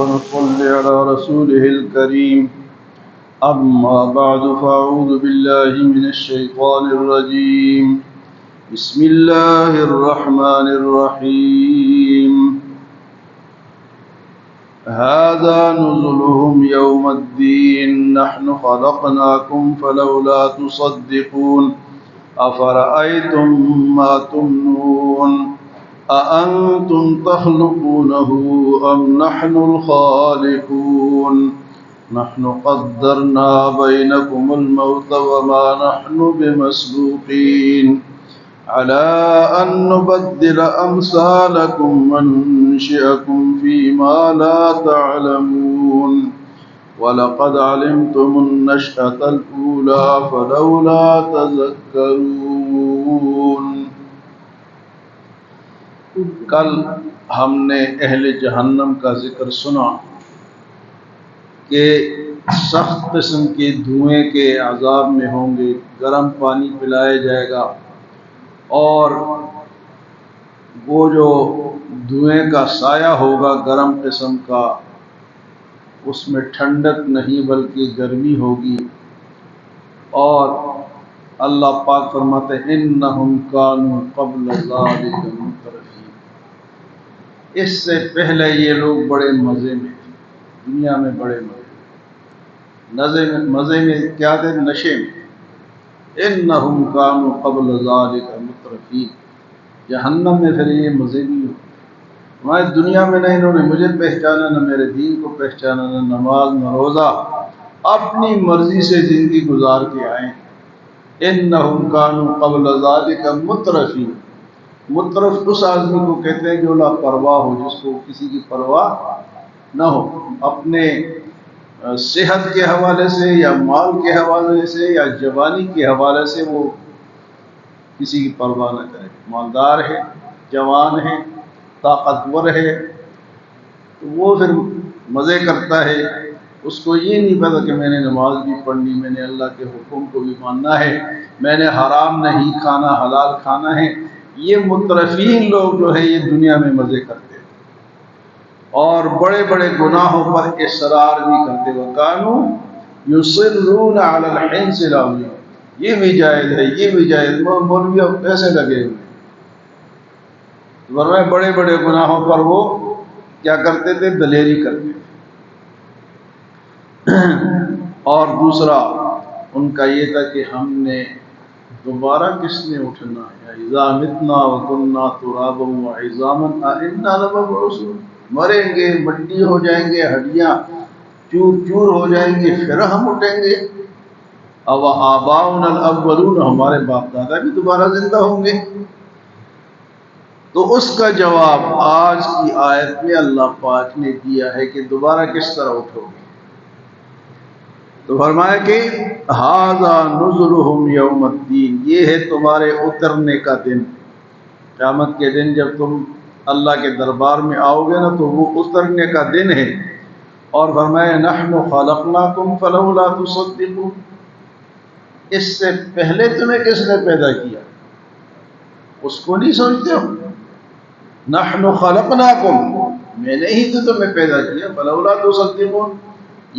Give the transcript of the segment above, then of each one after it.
ونصلي على رسوله الكريم أما بعد فأعوذ بالله من الشيطان الرجيم بسم الله الرحمن الرحيم هذا نزلهم يوم الدين نحن خلقناكم فلولا تصدقون أفرأيتم ما تمنون أأنتم تخلقونه أم نحن الخالقون نحن قدرنا بينكم الموت وما نحن بمسبوقين على أن نبدل أمثالكم وننشئكم فيما لا تعلمون وَلَقَدْ عَلِمْتُمُ النَّشْأَةَ الْأُولَى فَلَوْلَا تَذَكَّرُونَ۔ کل ہم نے اہل جہنم کا ذکر سنا کہ سخت قسم کے دھوئیں کے عذاب میں ہوں گے، گرم پانی پلایا جائے گا، اور وہ جو دھوئیں کا سایہ ہوگا گرم قسم کا، اس میں ٹھنڈک نہیں بلکہ گرمی ہوگی۔ اور اللہ پاک فرماتے ہیں انہم کانوا قبل ذلک مترفین، اس سے پہلے یہ لوگ بڑے مزے میں تھے، دنیا میں بڑے مزے میں کیا تھے؟ نشے میں۔ انہم کانوا قبل ذلک مترفین، جہنم میں پھر یہ مزے بھی ہو۔ ہمارے دنیا میں نہ انہوں نے مجھے پہچانا، نہ میرے دین کو پہچانا، نہ نماز نہ روزہ، اپنی مرضی سے زندگی گزار کے آئے۔ انہم کانوا قبل ذلک مترفین، مترف اس آدمی کو کہتے ہیں جو لاپرواہ ہو، جس کو کسی کی پرواہ نہ ہو، اپنے صحت کے حوالے سے یا مال کے حوالے سے یا جوانی کے حوالے سے وہ کسی کی پرواہ نہ کرے۔ مالدار ہے، جوان ہے، طاقتور ہے، وہ پھر مزے کرتا ہے، اس کو یہ نہیں پتا کہ میں نے نماز بھی پڑھنی، میں نے اللہ کے حکم کو بھی ماننا ہے، میں نے حرام نہیں کھانا، حلال کھانا ہے۔ یہ مترفین لوگ جو ہے یہ دنیا میں مزے کرتے ہیں اور بڑے بڑے گناہوں پر اصرار بھی کرتے، وَكَانُوا يُصِرُّونَ عَلَى الْحِنثِ الْعَظِيمِ، یہ بھی جائز ہے، یہ بھی جائز، مولوی اب پیسے لگے ہوئے، ورنہ بڑے بڑے گناہوں پر وہ کیا کرتے تھے؟ دلیری کرتے تھے۔ اور دوسرا ان کا یہ تھا کہ ہم نے دوبارہ کس نے اٹھنا ہے، اذا متنا وکنا ترابا وعظاما انا لمبعوثون، مریں گے، مٹی ہو جائیں گے، ہڈیاں چور چور ہو جائیں گے، پھر ہم اٹھیں گے۔ او آباؤنا الاولون، ہمارے باپ دادا بھی دوبارہ زندہ ہوں گے۔ تو اس کا جواب آج کی آیت میں اللہ پاک نے دیا ہے کہ دوبارہ کس طرح اٹھو گے۔ تو فرمایا کہ ھذا نزلھم یوم الدین، یہ ہے تمہارے اترنے کا دن، قیامت کے دن جب تم اللہ کے دربار میں آؤ گے نا تو وہ اترنے کا دن ہے۔ اور فرمایا نحن خلقناکم فلولا تصدقون، اس سے پہلے تمہیں کس نے پیدا کیا، اس کو نہیں سوچتے ہو؟ نحن خلقناکم، میں نے ہی تو تمہیں پیدا کیا، فلولا تصدقون،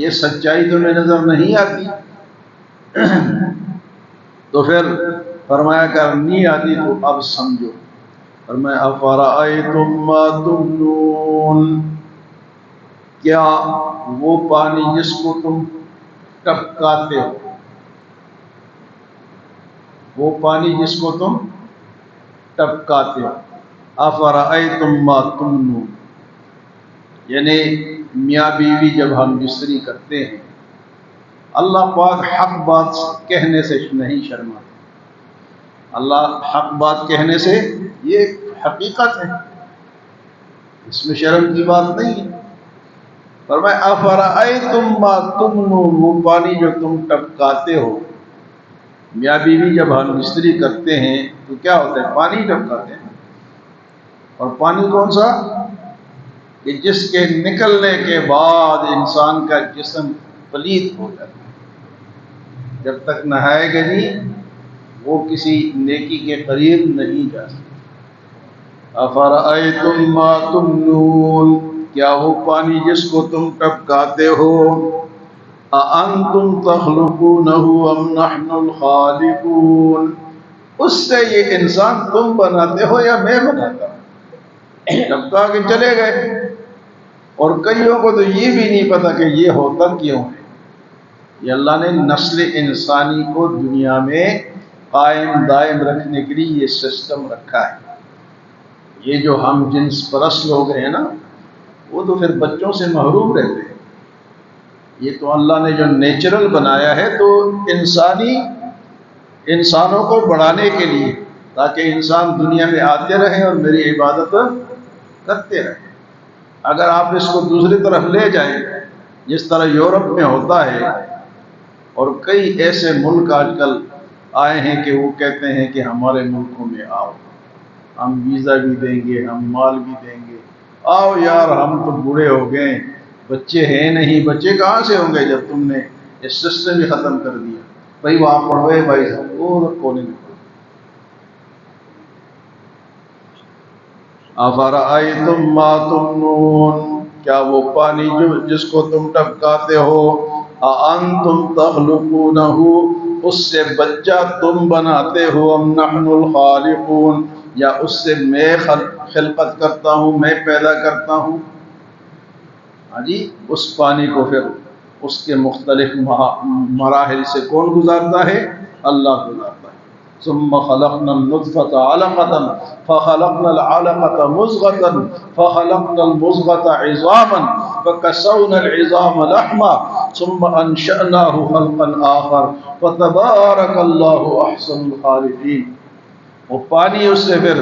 یہ سچائی تمہیں نظر نہیں آتی؟ تو پھر فرمایا کہ نہیں آتی تو اب سمجھو۔ فرمایا افرأیتم ما تمنون، کیا وہ پانی جس کو تم ٹپکاتے ہو، وہ پانی جس کو تم ٹپکاتے ہو، افرأیتم ما تمنون، یعنی میاں بیوی جب ہم بستری کرتے ہیں، اللہ پاک حق بات کہنے سے نہیں شرماتے، اللہ حق بات کہنے سے یہ حقیقت ہے، اس میں شرم کی بات نہیں ہے۔ فرمایا افرأیتم ما تمنون، وہ پانی جو تم ٹپکاتے ہو، میاں بیوی جب ہم بستری کرتے ہیں تو کیا ہوتا ہے؟ پانی ٹپکاتے ہیں، اور پانی کون سا؟ کہ جس کے نکلنے کے بعد انسان کا جسم پلید ہو جاتا ہے، جب تک نہائے گا نہیں وہ کسی نیکی کے قریب نہیں جا سکتا۔ افرأیتم ما تمنون، کیا وہ پانی جس کو تم ٹپکاتے ہو، اَأَنْتُمْ تَخْلُقُونَهُ أَمْ نَحْنُ الْخَالِقُونَ، اس سے یہ انسان تم بناتے ہو یا میں بناتا ہوں؟ ٹپکا کے چلے گئے، اور کئیوں کو تو یہ بھی نہیں پتا کہ یہ ہوتا کیوں ہے۔ یہ اللہ نے نسل انسانی کو دنیا میں قائم دائم رکھنے کے لیے یہ سسٹم رکھا ہے۔ یہ جو ہم جنس پرست لوگ ہیں نا، وہ تو پھر بچوں سے محروم رہتے ہیں۔ یہ تو اللہ نے جو نیچرل بنایا ہے تو انسانوں کو بڑھانے کے لیے، تاکہ انسان دنیا میں آتے رہیں اور میری عبادت کرتے رہیں۔ اگر آپ اس کو دوسری طرف لے جائیں، جس طرح یورپ میں ہوتا ہے، اور کئی ایسے ملک آج کل آئے ہیں کہ وہ کہتے ہیں کہ ہمارے ملکوں میں آؤ، ہم ویزا بھی دیں گے، ہم مال بھی دیں گے، آؤ یار ہم تو بوڑھے ہو گئے، بچے ہیں نہیں۔ بچے کہاں سے ہوں گے جب تم نے اس سسٹم ہی ختم کر دیا؟ بھائی وہاں پڑھوے بھائی صاحب، وہ کونے میں پڑھو۔ افرأیتم ما تمنون، کیا وہ پانی جس کو تم ٹپکاتے ہو، اانتم تخلقونہ، اس سے بچہ تم بناتے ہو، ام نحن الخالقون، یا اس سے میں خلقت کرتا ہوں، میں پیدا کرتا ہوں۔ ہاں جی، اس پانی کو پھر اس کے مختلف مراحل سے کون گزارتا ہے؟ اللہ گزارتا ہے۔ ثم خلقنا النطفة علقة فخلقنا العلقة مضغة فخلقنا المضغة عظاما فكسونا العظام لحما ثم انشأناه خلقا آخر فتبارك الله احسن الخالقين۔ وہ پانی اس سے پھر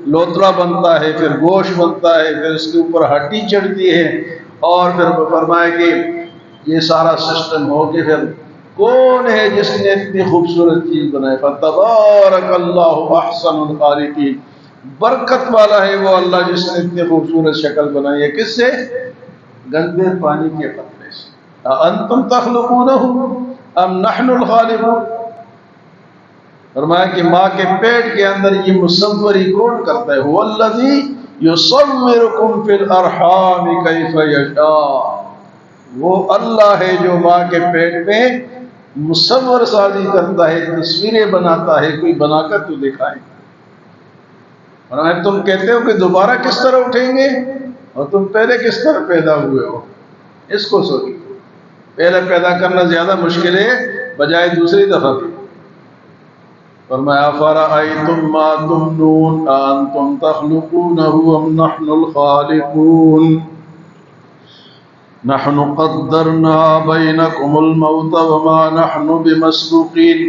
لوترا بنتا ہے، پھر گوشت بنتا ہے، پھر اس کے اوپر ہڈی چڑھتی ہے، اور پھر فرمایا کہ یہ سارا سسٹم ہو کے پھر کون ہے جس نے اتنی خوبصورت چیز بنائی؟ فتبارک اللہ احسن الخالقین، برکت والا ہے وہ اللہ جس نے اتنی خوبصورت شکل بنائی ہے۔ کس سے؟ گندے پانی کے قطرے سے۔ انتم تخلقونہ ام نحن الخالقون، فرمایا کہ ماں کے پیٹ کے اندر یہ مصوری کون کرتا ہے؟ هو الذی یصورکم فی الارحام کیف یشاء، وہ اللہ ہے جو ماں کے پیٹ میں مصور سازی کرتا ہے، تصویریں بناتا ہے۔ کوئی بنا کر تو دکھائے۔ اور تم کہتے ہو کہ دوبارہ کس طرح اٹھیں گے، اور تم پہلے کس طرح پیدا ہوئے ہو؟ اس کو سوچو، پہلے پیدا کرنا زیادہ مشکل ہے بجائے دوسری دفعہ کی۔ فرمایا فرأیتم ما تمنون انتم تخلقونہ ام نحن الخالقون نحن قدرنا بینکم الموت وما نحن بمسبوقین۔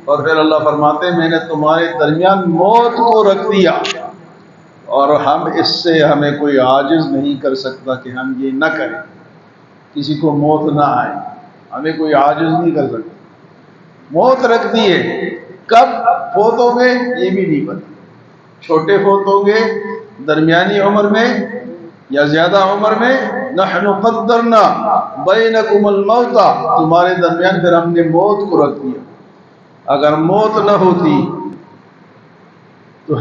اور پھر اللہ فرماتے ہیں میں نے تمہارے درمیان موت کو رکھ دیا، اور ہم اس سے ہمیں کوئی عاجز نہیں کر سکتا کہ ہم یہ نہ کریں، کسی کو موت نہ آئے، ہمیں کوئی عاجز نہیں کر سکتا۔ موت رکھ دی ہے، کب فوت ہوں گے یہ بھی نہیں پتا، چھوٹے فوت ہوں گے، درمیانی عمر میں یا زیادہ عمر میں۔ نحن قدرنا بینکم الموت، تمہارے درمیان پھر ہم نے موت کو رکھ دیا۔ اگر موت نہ ہوتی تو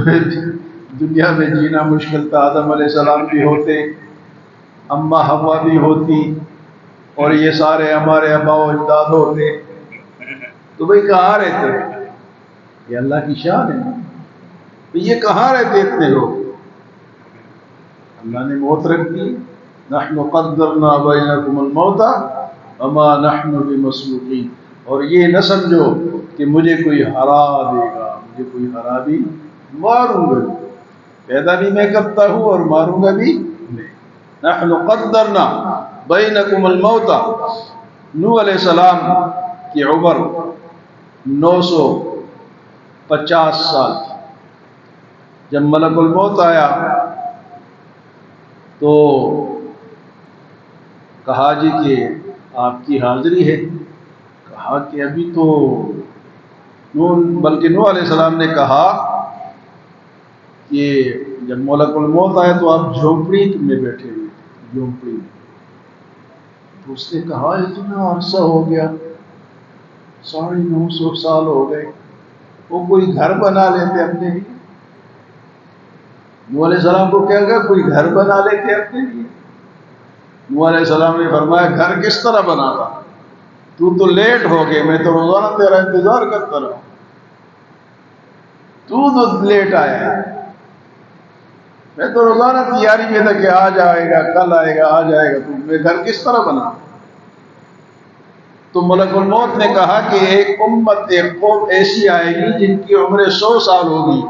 دنیا میں جینا مشکل تھا، آدم علیہ السلام بھی ہوتے، اماں حوا بھی ہوتی، اور یہ سارے ہمارے آباء و اجداد ہوتے، تو بھئی کہاں رہتے؟ یہ اللہ کی شان ہے، تو یہ کہاں رہتے اتنے لوگ؟ اللہ نے موت رکھ دی۔ نحن قدرنا بینکم الموت وما نحن بمسبوقین، اور یہ نہ سمجھو کہ مجھے کوئی ہرا دے گا، مجھے کوئی ہرا بھی، ماروں گا بھی، پیدا بھی میں کرتا ہوں اور ماروں گا بھی میں۔ نحن قدرنا بینکم الموت، نوح علیہ السلام کی عمر 950 سال تھی۔ جب ملک الموت آیا تو کہا جی کہ آپ کی حاضری ہے۔ کہا کہ ابھی تو بلکہ نوح علیہ السلام نے کہا کہ جب ملک الموت آیا تو آپ جھونپڑی میں بیٹھے ہوئے تھے، جھونپڑی میں۔ تو اس نے کہا اتنا عرصہ ہو گیا، 950 سال ہو گئے، وہ کوئی گھر بنا لیتے اپنے لیے۔ نوح علیہ السلام کو کیا گیا؟ کوئی گھر بنا لیتے اپنے لیے۔ نوح علیہ السلام نے فرمایا گھر کس طرح بنا تھا؟ تو لیٹ ہو گئے، میں تو روزانہ تیرا انتظار کرتا رہا، تو لیٹ آیا ہے، میں تو روزانہ تیاری میں تھا کہ آج آئے گا، کل آئے گا، آج آئے گا، تو میں گھر کس طرح بنا؟ تو ملک الموت نے کہا کہ ایک امت، ایک قوم ایسی آئے گی جن کی عمر 100 سال ہوگی،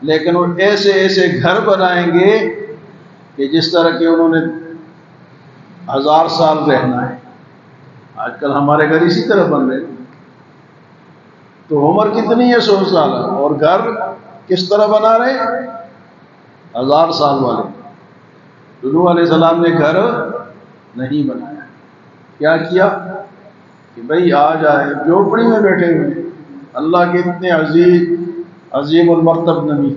لیکن وہ ایسے ایسے گھر بنائیں گے کہ جس طرح کہ انہوں نے 1000 سال رہنا ہے۔ آج کل ہمارے گھر اسی طرح بن رہے ہیں، تو عمر کتنی ہے؟ 100 سال، اور گھر کس طرح بنا رہے ہیں؟ 1000 سال والے۔ تو نوح علیہ السلام نے گھر نہیں بنایا، کیا کیا کہ بھئی آ جائے، جھوپڑی میں بیٹھے ہوئے، اللہ کے اتنے عظیم المرتب نبی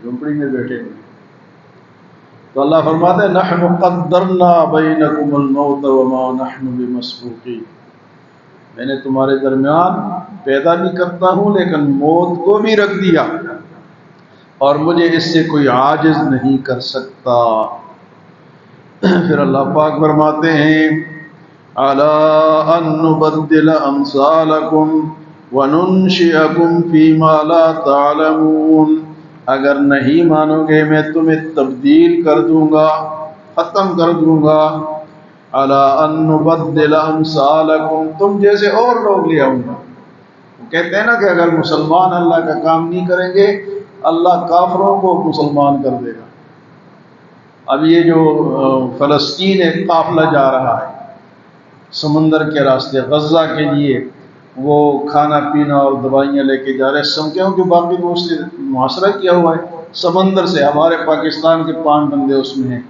جھوپڑی میں بیٹھے ہوئے۔ تو اللہ فرماتا ہے نحن قدرنا بینکم الموت وما نحن بمسبوقین، میں نے تمہارے درمیان پیدا بھی کرتا ہوں لیکن موت کو بھی رکھ دیا، اور مجھے اس سے کوئی عاجز نہیں کر سکتا۔ پھر اللہ پاک فرماتے ہیں الا ان نبدل امثالکم وننشئکم فیما لا تعلمون، اگر نہیں مانو گے میں تمہیں تبدیل کر دوں گا، ختم کر دوں گا۔ الا ان نبدل امثالکم، تم جیسے اور لوگ لے آؤں گا۔ وہ کہتے ہیں نا کہ اگر مسلمان اللہ کا کام نہیں کریں گے اللہ کافروں کو مسلمان کر دے گا۔ اب یہ جو فلسطین ایک قافلہ جا رہا ہے سمندر کے راستے غزہ کے لیے، وہ کھانا پینا اور دوائیاں لے کے جا رہے ہیں، سمکھوں کے باقی وہ اس سے محاصرہ کیا ہوا ہے سمندر سے۔ ہمارے پاکستان کے 5 بندے اس میں ہیں،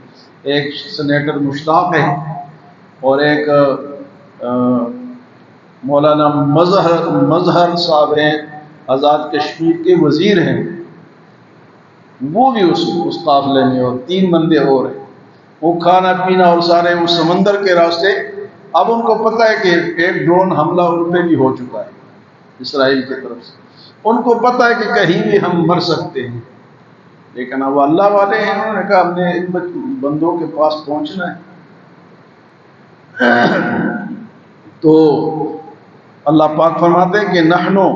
ایک سینیٹر مشتاق ہے، اور ایک مولانا مظہر صاحب ہیں، آزاد کشمیر کے وزیر ہیں، وہ بھی اس قافلے میں، اور 3 بندے اور ہیں۔ وہ کھانا پینا اور سارے اس سمندر کے راستے۔ اب ان کو پتہ ہے کہ ایک ڈرون حملہ ان پہ بھی ہو چکا ہے اسرائیل کی طرف سے، ان کو پتہ ہے کہ کہیں بھی ہم مر سکتے ہیں، لیکن اب اللہ والے ہیں، انہوں نے کہا ہم نے ان بندوں کے پاس پہنچنا ہے۔ تو اللہ پاک فرماتے ہیں کہ نحنو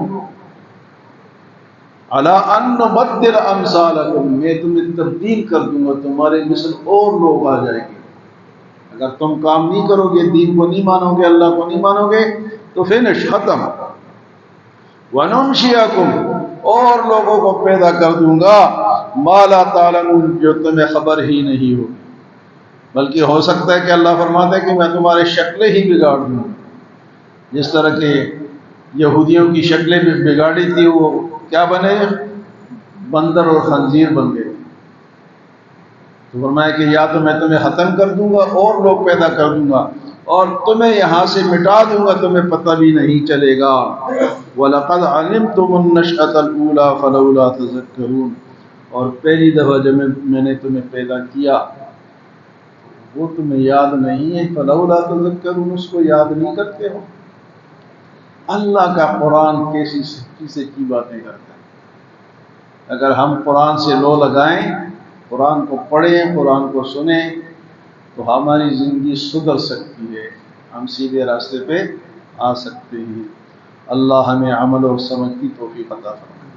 علی ان نبدل امثالکم، میں تمہیں تبدیل کر دوں گا، تمہارے مثل اور لوگ آ جائیں گے۔ اگر تم کام نہیں کرو گے، دین کو نہیں مانو گے، اللہ کو نہیں مانو گے، تو فنش، ختم۔ وننشئکم، اور لوگوں کو پیدا کر دوں گا ما لا تعلمون، جو تمہیں خبر ہی نہیں ہوگی۔ بلکہ ہو سکتا ہے کہ اللہ فرماتا ہے کہ میں تمہارے شکلیں ہی بگاڑ دوں، جس طرح کہ یہودیوں کی شکلیں بھی بگاڑی تھی، وہ کیا بنے؟ بندر اور خنزیر بن گئے۔ تو فرمایا کہ یا تو میں تمہیں ختم کر دوں گا اور لوگ پیدا کر دوں گا، اور تمہیں یہاں سے مٹا دوں گا، تمہیں پتہ بھی نہیں چلے گا۔ وَلَقَدْ عَلِمْتُمُ النَّشْأَةَ الْأُولَىٰ فَلَوْلَا تَذَكَّرُونَ، اور پہلی دفعہ جب میں نے تمہیں پیدا کیا وہ تمہیں یاد نہیں ہے، فَلَوْلَا تَذَكَّرُونَ، اس کو یاد نہیں کرتے ہو۔ اللہ کا قرآن کیسی سچی سچی باتیں کرتا ہے۔ اگر ہم قرآن سے لو لگائیں، قرآن کو پڑھیں، قرآن کو سنیں، تو ہماری زندگی سدھر سکتی ہے، ہم سیدھے راستے پہ آ سکتے ہیں۔ اللہ ہمیں عمل اور سمجھ کی توفیق عطا فرمائے۔